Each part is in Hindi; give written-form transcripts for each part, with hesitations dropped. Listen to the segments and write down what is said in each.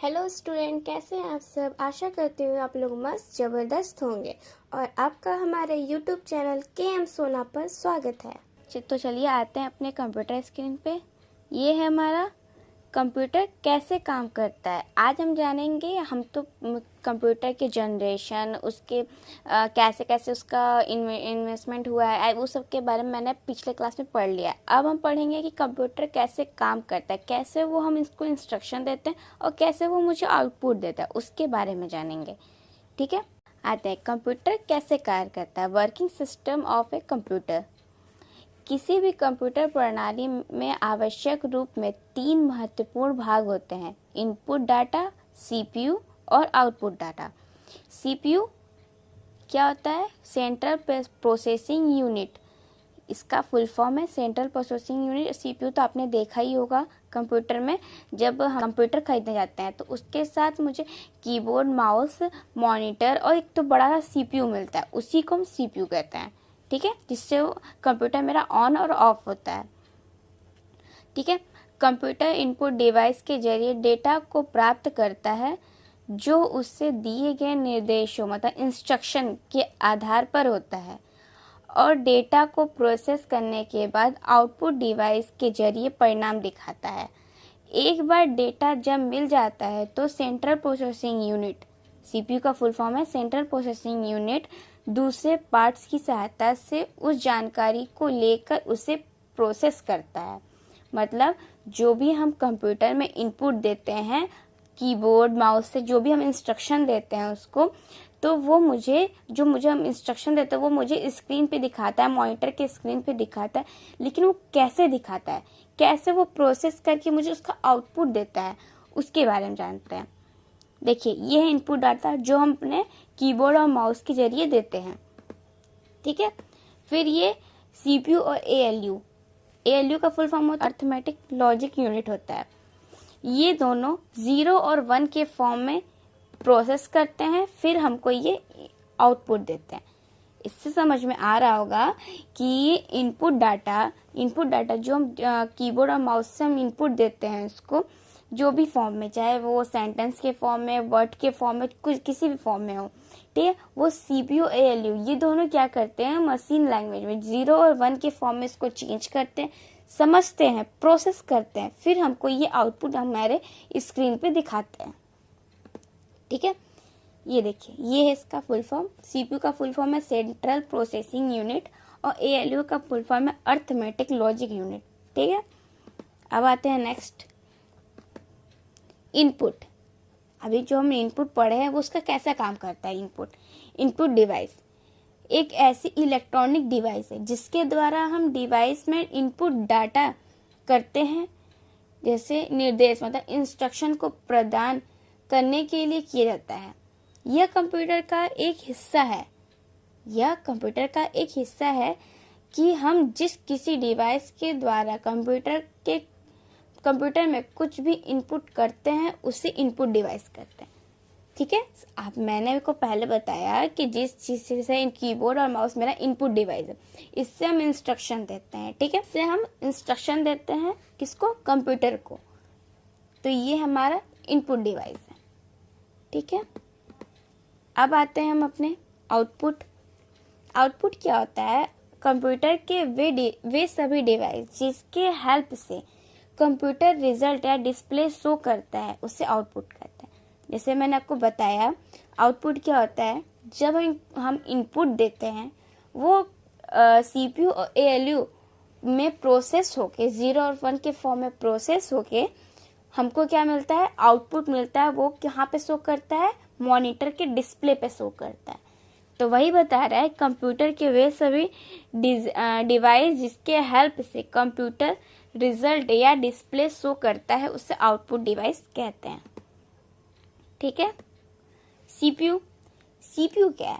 हेलो स्टूडेंट, कैसे हैं आप सब। आशा करती हूँ आप लोग मस्त ज़बरदस्त होंगे और आपका हमारे यूट्यूब चैनल KM सोना पर स्वागत है। तो चलिए आते हैं अपने कंप्यूटर स्क्रीन पे। ये है हमारा कंप्यूटर कैसे काम करता है। आज हम जानेंगे। हम तो कंप्यूटर के जनरेशन, उसके कैसे कैसे उसका इन्वेस्टमेंट हुआ है, वो सब के बारे में मैंने पिछले क्लास में पढ़ लिया है। अब हम पढ़ेंगे कि कंप्यूटर कैसे काम करता है, कैसे वो हम इसको इंस्ट्रक्शन देते हैं और कैसे वो मुझे आउटपुट देता है, उसके बारे में जानेंगे। ठीक है, आते हैं कंप्यूटर कैसे कार्य करता है। Working system of a computer. किसी भी कंप्यूटर प्रणाली में आवश्यक रूप में 3 महत्वपूर्ण भाग होते हैं: इनपुट डाटा, सीपीयू और आउटपुट डाटा। सीपीयू क्या होता है? Central processing unit. इसका फुल फॉर्म है सेंट्रल प्रोसेसिंग यूनिट। सीपीयू तो आपने देखा ही होगा कंप्यूटर में। जब हम कंप्यूटर खरीदने जाते हैं तो उसके साथ मुझे कीबोर्ड, माउस, मॉनिटर और एक तो बड़ा सा सीपीयू मिलता है, उसी को हम सीपीयू कहते हैं। ठीक है, जिससे वो कंप्यूटर मेरा ऑन और ऑफ होता है। ठीक है, कंप्यूटर इनपुट डिवाइस के जरिए डेटा को प्राप्त करता है जो उससे दिए गए निर्देशों मतलब इंस्ट्रक्शन के आधार पर होता है, और डेटा को प्रोसेस करने के बाद आउटपुट डिवाइस के जरिए परिणाम दिखाता है। एक बार डेटा जब मिल जाता है तो सेंट्रल प्रोसेसिंग यूनिट, सीपीयू का फुल फॉर्म है सेंट्रल प्रोसेसिंग यूनिट, दूसरे पार्ट्स की सहायता से उस जानकारी को लेकर उसे प्रोसेस करता है। मतलब जो भी हम कंप्यूटर में इनपुट देते हैं, कीबोर्ड, माउस से जो भी हम इंस्ट्रक्शन देते हैं उसको, तो वो मुझे हम इंस्ट्रक्शन देते हैं वो मुझे स्क्रीन पे दिखाता है, मॉनिटर के स्क्रीन पे दिखाता है। लेकिन वो कैसे दिखाता है, कैसे वो प्रोसेस करके मुझे उसका आउटपुट देता है, उसके बारे में जानते हैं। देखिए, ये है इनपुट डाटा जो हम अपने कीबोर्ड और माउस के जरिए देते हैं। ठीक है, फिर ये सीपीयू और एएलयू का फुल फॉर्म होता है अर्थमेटिक लॉजिक यूनिट होता है। ये दोनों 0 और 1 के फॉर्म में प्रोसेस करते हैं, फिर हमको ये आउटपुट देते हैं। इससे समझ में आ रहा होगा कि ये इनपुट डाटा जो हम कीबोर्ड और माउस से हम इनपुट देते हैं उसको, जो भी फॉर्म में, चाहे वो सेंटेंस के फॉर्म में, वर्ड के फॉर्म में, कुछ किसी भी फॉर्म में हो, ठीक है, वो सीपीयू एएलयू ये दोनों क्या करते हैं, मशीन लैंग्वेज में 0 और 1 के फॉर्म में इसको चेंज करते हैं, समझते हैं, प्रोसेस करते हैं, फिर हमको ये आउटपुट हमारे स्क्रीन पे दिखाते हैं। ठीक है, ये देखिए, ये है इसका फुल फॉर्म। सीपीयू का फुल फॉर्म है सेंट्रल प्रोसेसिंग यूनिट और एएलयू का फुल फॉर्म है अर्थमेटिक लॉजिक यूनिट। ठीक है, अब आते हैं नेक्स्ट, इनपुट। अभी जो हमने इनपुट पढ़े हैं वो उसका कैसा काम करता है। इनपुट डिवाइस एक ऐसी इलेक्ट्रॉनिक डिवाइस है जिसके द्वारा हम डिवाइस में इनपुट डाटा करते हैं, जैसे निर्देश मतलब इंस्ट्रक्शन को प्रदान करने के लिए किया जाता है। यह कंप्यूटर का एक हिस्सा है कि हम जिस किसी डिवाइस के द्वारा कंप्यूटर में कुछ भी इनपुट करते हैं उसे इनपुट डिवाइस कहते हैं। ठीक है, आप मैंने आपको पहले बताया कि जिस चीज से कीबोर्ड और माउस मेरा इनपुट डिवाइस है, इससे हम इंस्ट्रक्शन देते हैं। ठीक है, इससे हम इंस्ट्रक्शन देते हैं किसको? कंप्यूटर को। तो ये हमारा इनपुट डिवाइस है। ठीक है, अब आते हैं हम अपने आउटपुट क्या होता है? कंप्यूटर के वे सभी डिवाइस जिसके हेल्प से कंप्यूटर रिजल्ट या डिस्प्ले शो करता है उसे आउटपुट कहते हैं। जैसे मैंने आपको बताया, आउटपुट क्या होता है? जब हम इनपुट देते हैं वो सीपीयू और एएलयू में प्रोसेस होके 0 और 1 के फॉर्म में प्रोसेस होके हमको क्या मिलता है? आउटपुट मिलता है। वो कहाँ पे शो करता है? मॉनिटर के डिस्प्ले पे शो करता है। तो वही बता रहा है, कंप्यूटर के वे सभी डिवाइस जिसके हेल्प से कंप्यूटर रिजल्ट या डिस्प्ले शो करता है उसे आउटपुट डिवाइस कहते हैं। ठीक है, सीपीयू क्या है?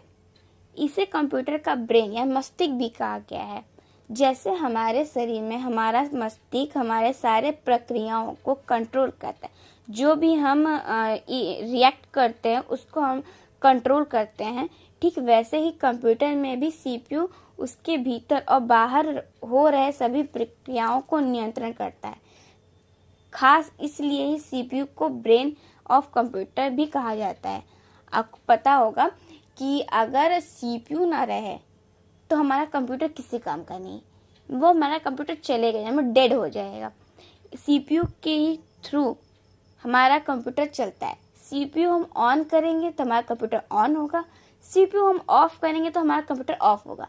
इसे कंप्यूटर का ब्रेन या मस्तिष्क भी कहा गया है। जैसे हमारे शरीर में हमारा मस्तिष्क हमारे सारे प्रक्रियाओं को कंट्रोल करता है, जो भी हम रिएक्ट करते हैं उसको हम कंट्रोल करते हैं। ठीक वैसे ही कंप्यूटर में भी सीपीयू उसके भीतर और बाहर हो रहे सभी प्रक्रियाओं को नियंत्रण करता है। खास इसलिए ही सीपीयू को ब्रेन ऑफ कंप्यूटर भी कहा जाता है। आपको पता होगा कि अगर सीपीयू ना रहे तो हमारा कंप्यूटर किसी काम का नहीं, वो हमारा कंप्यूटर चलेगा यानी डेड हो जाएगा। सीपीयू के ही थ्रू हमारा कंप्यूटर चलता है। सीपीयू हम ऑन करेंगे तो हमारा कंप्यूटर ऑन होगा, सीपीयू हम ऑफ करेंगे तो हमारा कंप्यूटर ऑफ होगा।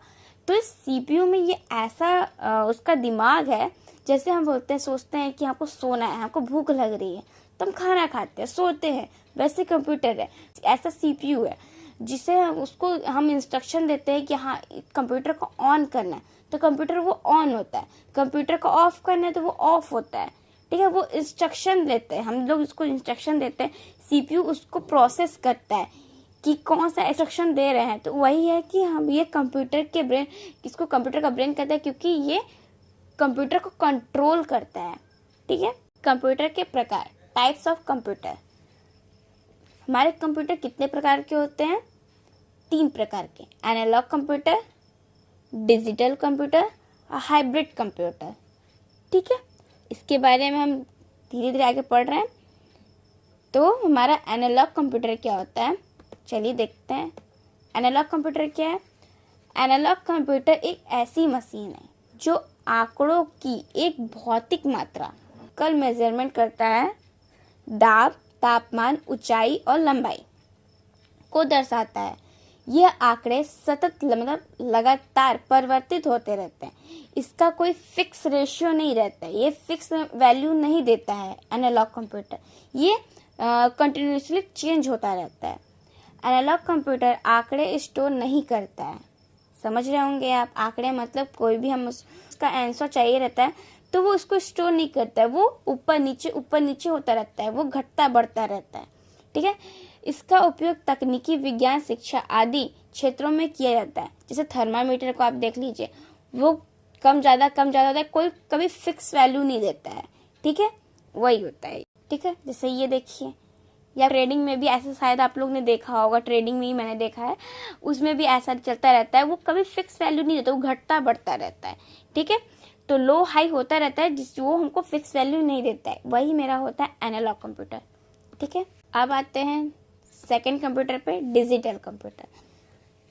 तो इस सीपीयू में ये ऐसा उसका दिमाग है, जैसे हम बोलते हैं सोचते हैं कि हमको सोना है, हमको भूख लग रही है तो हम खाना खाते हैं सोते हैं, वैसे कंप्यूटर है, ऐसा सीपीयू है जिसे उसको हम इंस्ट्रक्शन देते हैं कि हाँ कंप्यूटर को ऑन करना है तो कंप्यूटर वो ऑन होता है, कंप्यूटर को ऑफ करना है तो वो ऑफ होता है। ठीक है, वो इंस्ट्रक्शन देते हैं, हम लोग उसको इंस्ट्रक्शन देते हैं, सीपीयू उसको प्रोसेस करता है कि कौन सा इंस्ट्रक्शन दे रहे हैं। तो वही है कि हम ये कंप्यूटर के ब्रेन, इसको कंप्यूटर का ब्रेन कहते हैं क्योंकि ये कंप्यूटर को कंट्रोल करता है। ठीक है, कंप्यूटर के प्रकार, टाइप्स ऑफ कंप्यूटर। हमारे कंप्यूटर कितने प्रकार के होते हैं? 3 प्रकार के, एनालॉग कंप्यूटर, डिजिटल कंप्यूटर और हाइब्रिड कंप्यूटर। ठीक है, इसके बारे में हम धीरे धीरे आगे पढ़ रहे हैं। तो हमारा एनालॉग कंप्यूटर क्या होता है, चलिए देखते हैं। एनालॉग कंप्यूटर क्या है? एनालॉग कंप्यूटर एक ऐसी मशीन है जो आंकड़ों की एक भौतिक मात्रा कल मेजरमेंट करता है, दाब, तापमान, ऊंचाई और लंबाई को दर्शाता है। यह आंकड़े सतत मतलब लगातार परिवर्तित होते रहते हैं। इसका कोई फिक्स रेशियो नहीं रहता है, ये फिक्स वैल्यू नहीं देता है एनालॉग कंप्यूटर, ये कंटिन्यूसली चेंज होता रहता है। एनालॉग कंप्यूटर आंकड़े स्टोर नहीं करता है। समझ रहे होंगे आप, आंकड़े मतलब कोई भी हम उसका आंसर चाहिए रहता है तो वो उसको स्टोर नहीं करता है, वो ऊपर नीचे होता रहता है, वो घटता बढ़ता रहता है। ठीक है, इसका उपयोग तकनीकी, विज्ञान, शिक्षा आदि क्षेत्रों में किया जाता है। जैसे थर्मामीटर को आप देख लीजिए, वो कम ज्यादा होता है, कोई कभी फिक्स वैल्यू नहीं देता है। ठीक है, वही होता है। ठीक है, जैसे ये देखिए, या ट्रेडिंग में भी ऐसा शायद आप लोग ने देखा होगा, ट्रेडिंग में ही मैंने देखा है, उसमें भी ऐसा चलता रहता है, वो कभी फिक्स वैल्यू नहीं देता, वो घटता बढ़ता रहता है। ठीक है, तो लो हाई होता रहता है, जिस वो हमको फिक्स वैल्यू नहीं देता है, वही मेरा होता है एनालॉग कंप्यूटर। ठीक है, अब आते हैं सेकंड कंप्यूटर पे, डिजिटल कंप्यूटर।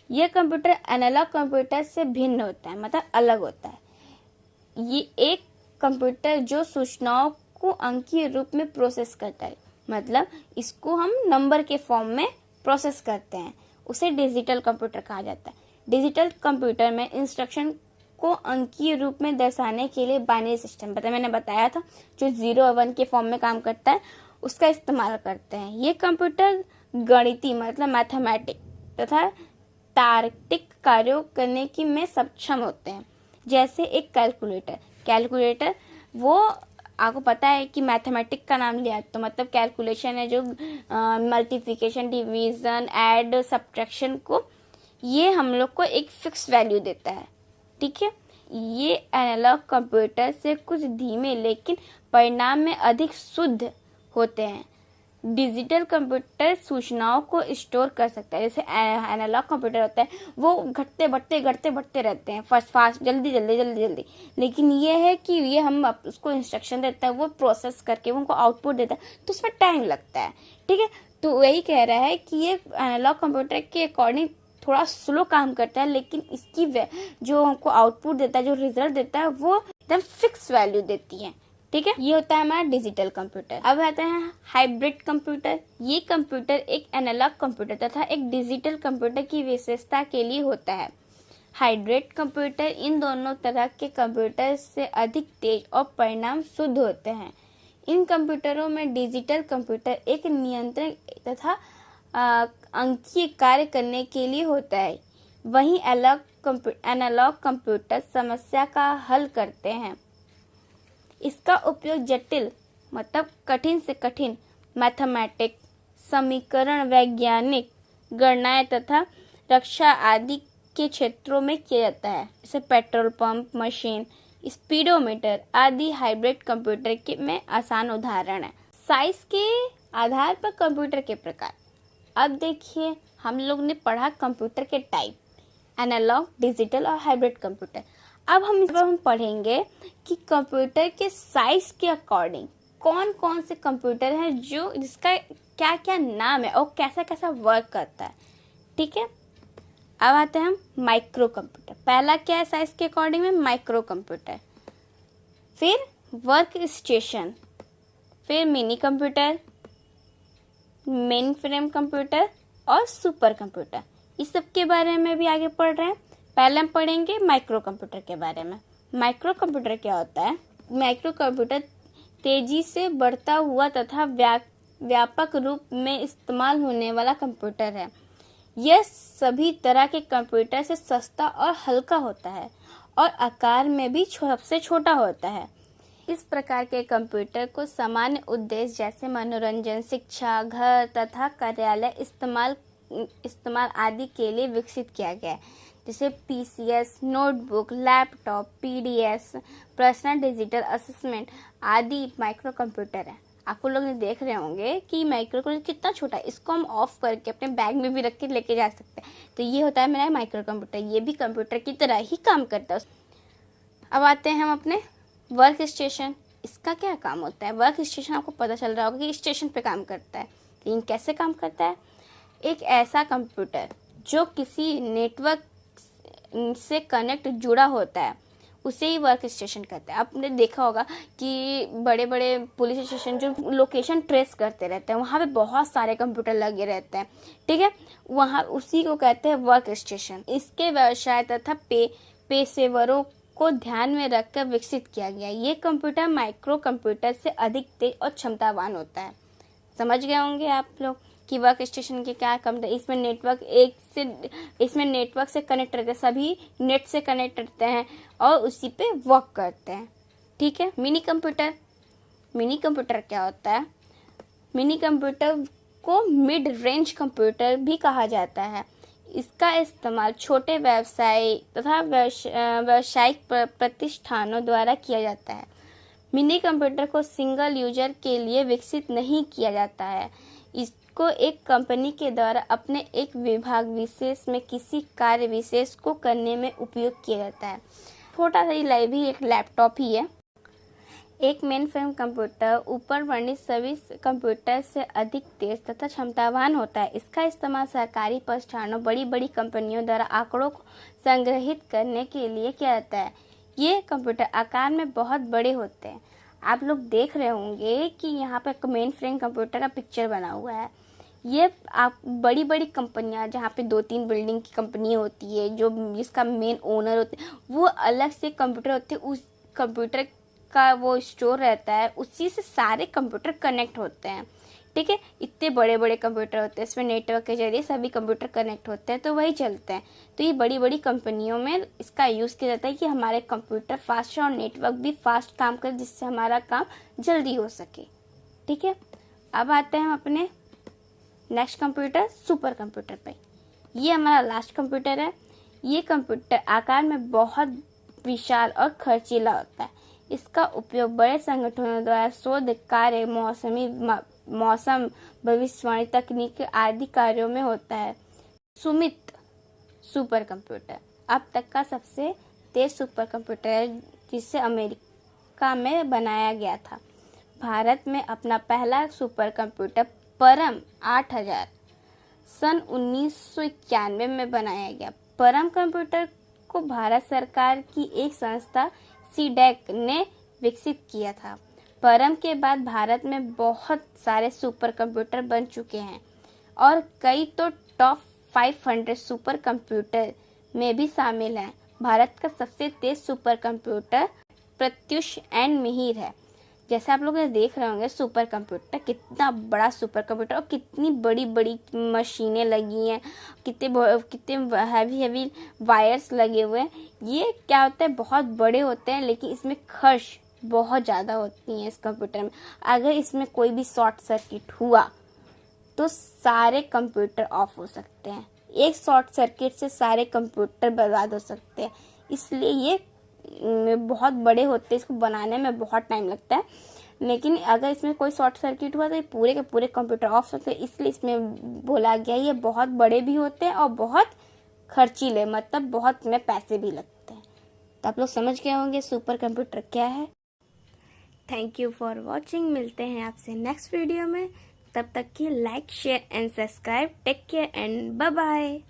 ये कंप्यूटर एनालॉग कंप्यूटर से भिन्न होता है, मतलब अलग होता है। ये एक कंप्यूटर जो सूचनाओं को अंकीय रूप में प्रोसेस करता है, मतलब इसको हम नंबर के फॉर्म में प्रोसेस करते हैं, उसे डिजिटल कंप्यूटर कहा जाता है। डिजिटल कंप्यूटर में इंस्ट्रक्शन को अंकीय रूप में दर्शाने के लिए बाइनरी सिस्टम, मैंने बताया था, जो 0 और 1 के फॉर्म में काम करता है, उसका इस्तेमाल करते हैं। ये कंप्यूटर गणितीय मतलब मैथमेटिक तथा तार्किक कार्यों करने की में सक्षम होते हैं। जैसे एक कैलकुलेटर वो आपको पता है कि मैथमेटिक का नाम लिया तो मतलब कैलकुलेशन है, जो मल्टीप्लिकेशन, डिवीजन, ऐड, सब्ट्रैक्शन को ये हम लोग को एक फिक्स वैल्यू देता है। ठीक है, ये एनालॉग कंप्यूटर से कुछ धीमे लेकिन परिणाम में अधिक शुद्ध होते हैं। डिजिटल कंप्यूटर सूचनाओं को स्टोर कर सकता है। जैसे एनालॉग कंप्यूटर होता है वो घटते बढ़ते रहते हैं, फास्ट जल्दी, लेकिन ये है कि ये हम उसको इंस्ट्रक्शन देता है, वो प्रोसेस करके वो हमको आउटपुट देता है, तो उसमें टाइम लगता है। ठीक है, तो वही कह रहा है कि ये एनालॉग कंप्यूटर के अकॉर्डिंग थोड़ा स्लो काम करता है, लेकिन इसकी जो हमको आउटपुट देता है, जो रिजल्ट देता है, वो एकदम फिक्स वैल्यू देती है। ठीक है, ये होता है हमारा डिजिटल कंप्यूटर। अब आते हैं हाइब्रिड कंप्यूटर। ये कंप्यूटर एक एनालॉग कंप्यूटर तथा एक डिजिटल कंप्यूटर की विशेषता के लिए होता है। हाइब्रिड कंप्यूटर इन दोनों तरह के कंप्यूटर से अधिक तेज और परिणाम शुद्ध होते हैं। इन कंप्यूटरों में डिजिटल कंप्यूटर एक नियंत्रण तथा अंकीय कार्य करने के लिए होता है, वहीं एनालॉग कंप्यूटर समस्या का हल करते हैं। इसका उपयोग जटिल मतलब कठिन से कठिन मैथमेटिक्स, समीकरण, वैज्ञानिक गणनाएं तथा रक्षा आदि के क्षेत्रों में किया जाता है। जैसे पेट्रोल पंप मशीन, स्पीडोमीटर आदि हाइब्रिड कंप्यूटर के में आसान उदाहरण है। साइज के आधार पर कंप्यूटर के प्रकार। अब देखिए, हम लोग ने पढ़ा कंप्यूटर के टाइप, एनालॉग, डिजिटल और हाइब्रिड कंप्यूटर। अब हम पढ़ेंगे कि कंप्यूटर के साइज के अकॉर्डिंग कौन कौन से कंप्यूटर हैं जो जिसका क्या क्या नाम है और कैसा कैसा वर्क करता है। ठीक है, अब आते हैं हम माइक्रो कंप्यूटर। पहला क्या है साइज के अकॉर्डिंग में, माइक्रो कंप्यूटर, फिर वर्क स्टेशन, फिर mini computer, main frame computer और सुपर कंप्यूटर। इस सब के बारे में भी आगे पढ़ रहे हैं। पहले हम पढ़ेंगे माइक्रो कंप्यूटर के बारे में। माइक्रो कंप्यूटर क्या होता है? माइक्रो कंप्यूटर तेजी से बढ़ता हुआ तथा व्यापक रूप में इस्तेमाल होने वाला कंप्यूटर है। यह सभी तरह के कंप्यूटर से सस्ता और हल्का होता है और आकार में भी सबसे छोटा होता है। इस प्रकार के कंप्यूटर को सामान्य उद्देश्य जैसे मनोरंजन, शिक्षा, घर तथा कार्यालय इस्तेमाल आदि के लिए विकसित किया गया है, जैसे PCS, notebook, laptop, PDS, personal digital assessment आदि माइक्रो कंप्यूटर है। आपको लोग देख रहे होंगे कि माइक्रो कंप्यूटर कितना छोटा है, इसको हम ऑफ करके अपने बैग में भी रख के लेके जा सकते हैं। तो ये होता है मेरा माइक्रो कंप्यूटर, ये भी कंप्यूटर की तरह ही काम करता है। अब आते हैं हम अपने वर्क स्टेशन। इसका क्या काम होता है? वर्क स्टेशन आपको पता चल रहा होगा कि स्टेशन पे काम करता है, लेकिन कैसे काम करता है? एक ऐसा कंप्यूटर जो किसी नेटवर्क से कनेक्ट जुड़ा होता है उसे ही वर्क स्टेशन कहते हैं। आपने देखा होगा कि बड़े बड़े पुलिस स्टेशन जो लोकेशन ट्रेस करते रहते हैं वहाँ पे बहुत सारे कंप्यूटर लगे रहते हैं। ठीक है, वहाँ उसी को कहते हैं वर्क स्टेशन। इसके व्यवसाय तथा पेशेवरों को ध्यान में रखकर विकसित किया गया। ये कंप्यूटर माइक्रो कंप्यूटर से अधिक तेज और क्षमतावान होता है। समझ गए होंगे आप लोग कि वर्क स्टेशन के क्या काम है। इसमें नेटवर्क से कनेक्ट रहते हैं, सभी नेट से कनेक्ट रहते हैं और उसी पे वर्क करते हैं। ठीक है, मिनी कंप्यूटर क्या होता है? मिनी कंप्यूटर को मिड रेंज कंप्यूटर भी कहा जाता है। इसका इस्तेमाल छोटे व्यवसाय तथा व्यावसायिक प्रतिष्ठानों द्वारा किया जाता है। मिनी कंप्यूटर को सिंगल यूजर के लिए विकसित नहीं किया जाता है। इसको एक कंपनी के द्वारा अपने एक विभाग विशेष में किसी कार्य विशेष को करने में उपयोग किया जाता है। छोटा सा ही भी एक लैपटॉप ही है। एक मेन फ्रेम कंप्यूटर ऊपर वर्णित सभी कंप्यूटर से अधिक तेज तथा क्षमतावान होता है। इसका इस्तेमाल सरकारी प्रतिष्ठानों, बड़ी बड़ी कंपनियों द्वारा आंकड़ों को संग्रहित करने के लिए किया जाता है। ये कंप्यूटर आकार में बहुत बड़े होते हैं। आप लोग देख रहे होंगे कि यहाँ पे मेन फ्रेम कंप्यूटर का पिक्चर बना हुआ है। ये आप बड़ी बड़ी कंपनियां जहाँ पे 2-3 बिल्डिंग की कंपनी होती है, जो जिसका मेन ओनर होते हैं, वो अलग से कंप्यूटर होते हैं, उस कंप्यूटर का वो स्टोर रहता है, उसी से सारे कंप्यूटर कनेक्ट होते हैं। ठीक है, इतने बड़े बड़े कंप्यूटर होते हैं, इसमें नेटवर्क के जरिए सभी कंप्यूटर कनेक्ट होते हैं तो वही चलते हैं। तो ये बड़ी बड़ी कंपनियों में इसका यूज़ किया जाता है कि हमारे कंप्यूटर फास्ट और नेटवर्क भी फास्ट काम करे, जिससे हमारा काम जल्दी हो सके। ठीक है, अब आते हैं हम अपने नेक्स्ट कंप्यूटर, सुपर कंप्यूटर पे। ये हमारा लास्ट कंप्यूटर है। ये कंप्यूटर आकार में बहुत विशाल और खर्चीला होता है। इसका उपयोग बड़े संगठनों द्वारा शोध कार्य, मौसम भविष्यवाणी, तकनीक आदि कार्यों में होता है। सुमित सुपर कंप्यूटर अब तक का सबसे तेज सुपर कंप्यूटर है, जिसे अमेरिका में बनाया गया था। भारत में अपना पहला सुपर कंप्यूटर परम 8000 सन 1991 में बनाया गया। परम कंप्यूटर को भारत सरकार की एक संस्था सीडेक ने विकसित किया था। परम के बाद भारत में बहुत सारे सुपर कंप्यूटर बन चुके हैं और कई तो टॉप 500 सुपर कंप्यूटर में भी शामिल हैं। भारत का सबसे तेज super computer Pratyush and Mihir है। जैसे आप लोग देख रहे होंगे सुपर कंप्यूटर, कितना बड़ा सुपर कंप्यूटर और कितनी बड़ी बड़ी मशीनें लगी हैं, कितने हैवी वायर्स लगे हुए हैं। ये क्या होता है, बहुत बड़े होते हैं, लेकिन इसमें खर्च बहुत ज़्यादा होती हैं इस कंप्यूटर में। अगर इसमें कोई भी शॉर्ट सर्किट हुआ तो सारे कंप्यूटर ऑफ हो सकते हैं। एक शॉर्ट सर्किट से सारे कंप्यूटर बर्बाद हो सकते हैं। इसलिए ये बहुत बड़े होते हैं, इसको बनाने में बहुत टाइम लगता है। लेकिन अगर इसमें कोई शॉर्ट सर्किट हुआ तो ये पूरे के पूरे कंप्यूटर ऑफ सकते हैं। इसलिए इसमें बोला गया ये बहुत बड़े भी होते हैं और बहुत खर्चीले, मतलब बहुत में पैसे भी लगते हैं। तो आप लोग समझ गए होंगे सुपर कंप्यूटर क्या है। Thank you for watching. मिलते हैं आपसे नेक्स्ट वीडियो में। तब तक के like share and subscribe. Take care and bye bye.